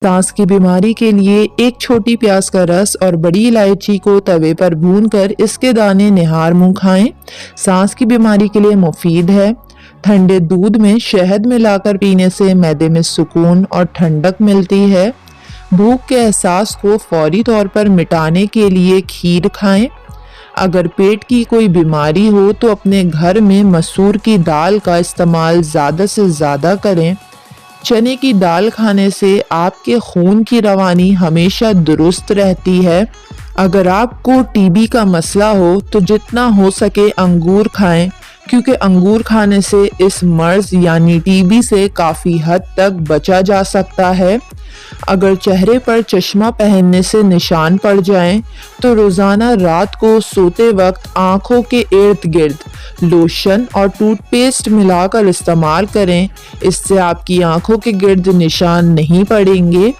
सांस की बीमारी के लिए एक छोटी प्याज का रस और बड़ी इलायची को तवे पर भूनकर इसके दाने निहार मुंह खाएं। सांस की बीमारी के लिए मुफीद है। ठंडे दूध में शहद मिलाकर पीने से मैदे में सुकून और ठंडक मिलती है। भूख के एहसास को फौरी तौर पर मिटाने के लिए खीर खाएं। अगर पेट की कोई बीमारी हो तो अपने घर में मसूर की दाल का इस्तेमाल ज़्यादा से ज़्यादा करें। चने की दाल खाने से आपके खून की रवानी हमेशा दुरुस्त रहती है। अगर आपको टीबी का मसला हो तो जितना हो सके अंगूर खाएं, क्योंकि अंगूर खाने से इस मर्ज यानी टीबी से काफ़ी हद तक बचा जा सकता है। अगर चेहरे पर चश्मा पहनने से निशान पड़ जाएं, तो रोज़ाना रात को सोते वक्त आँखों के इर्द गिर्द लोशन और टूथपेस्ट मिलाकर इस्तेमाल करें। इससे आपकी आँखों के गिर्द निशान नहीं पड़ेंगे।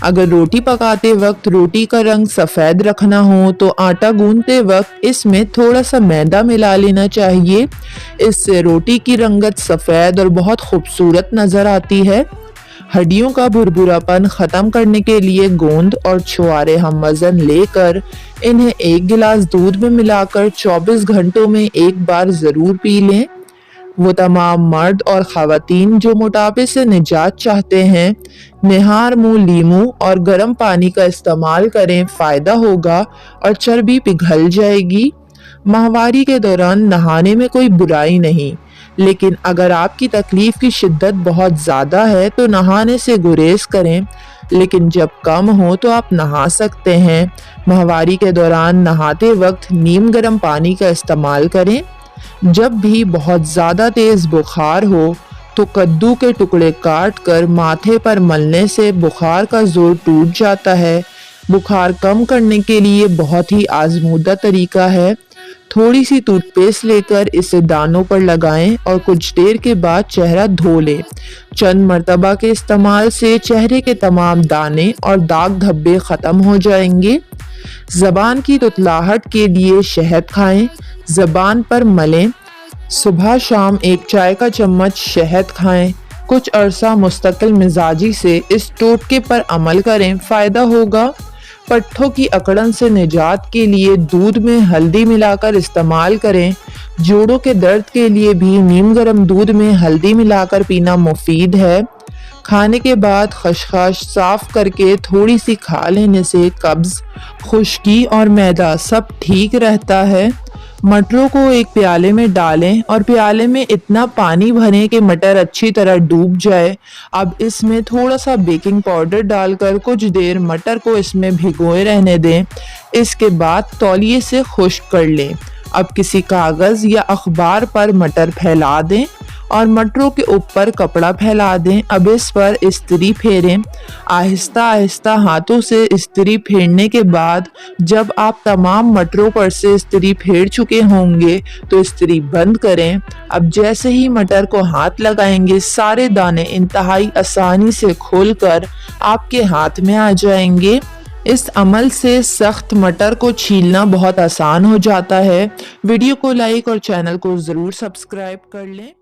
अगर रोटी पकाते वक्त रोटी का रंग सफ़ेद रखना हो तो आटा गूंदते वक्त इसमें थोड़ा सा मैदा मिला लेना चाहिए। इससे रोटी की रंगत सफ़ेद और बहुत खूबसूरत नज़र आती है। हड्डियों का भुरभुरापन ख़त्म करने के लिए गोंद और छुआरे हम वज़न लेकर इन्हें एक गिलास दूध में मिलाकर 24 घंटों में एक बार ज़रूर पी लें। वो तमाम मर्द और ख़वातीन जो मोटापे से निजात चाहते हैं, निहार मुंह लीमू और गर्म पानी का इस्तेमाल करें, फ़ायदा होगा और चर्बी पिघल जाएगी। माहवारी के दौरान नहाने में कोई बुराई नहीं, लेकिन अगर आपकी तकलीफ़ की शिद्दत बहुत ज़्यादा है तो नहाने से गुरेज करें, लेकिन जब कम हो तो आप नहा सकते हैं। माहवारी के दौरान नहाते वक्त नीम गर्म पानी का इस्तेमाल करें। जब भी बहुत ज़्यादा तेज़ बुखार हो तो कद्दू के टुकड़े काट कर माथे पर मलने से बुखार का जोर टूट जाता है। बुखार कम करने के लिए बहुत ही आजमूदा तरीका है। थोड़ी सी टूथपेस्ट लेकर इसे दानों पर लगाएं और कुछ देर के बाद चेहरा धो लें। चंद मर्तबा के इस्तेमाल से चेहरे के तमाम दाने और दाग धब्बे ख़त्म हो जाएंगे। ज़बान की तुतलाहट के लिए शहद खाएं, ज़बान पर मलें। सुबह शाम एक चाय का चम्मच शहद खाएं। कुछ अरसा मुस्तकिल मिजाजी से इस टोटके पर अमल करें, फ़ायदा होगा। पट्ठों की अकड़न से निजात के लिए दूध में हल्दी मिलाकर इस्तेमाल करें। जोड़ों के दर्द के लिए भी नीम गर्म दूध में हल्दी मिलाकर पीना मुफीद है। खाने के बाद खशखश साफ करके थोड़ी सी खा लेने से कब्ज़, खुश्की और मैदा सब ठीक रहता है। मटरों को एक प्याले में डालें और प्याले में इतना पानी भरें कि मटर अच्छी तरह डूब जाए। अब इसमें थोड़ा सा बेकिंग पाउडर डालकर कुछ देर मटर को इसमें भिगोए रहने दें। इसके बाद तौलिए से खुश्क कर लें। अब किसी कागज़ या अखबार पर मटर फैला दें और मटरों के ऊपर कपड़ा फैला दें। अब इस पर इस्त्री फेरें। आहिस्ता आहिस्ता हाथों से इस्त्री फेरने के बाद जब आप तमाम मटरों पर से इस्त्री फेर चुके होंगे तो इस्त्री बंद करें। अब जैसे ही मटर को हाथ लगाएंगे सारे दाने इंतहाई आसानी से खोलकर आपके हाथ में आ जाएंगे। इस अमल से सख्त मटर को छीलना बहुत आसान हो जाता है। वीडियो को लाइक और चैनल को ज़रूर सब्सक्राइब कर लें।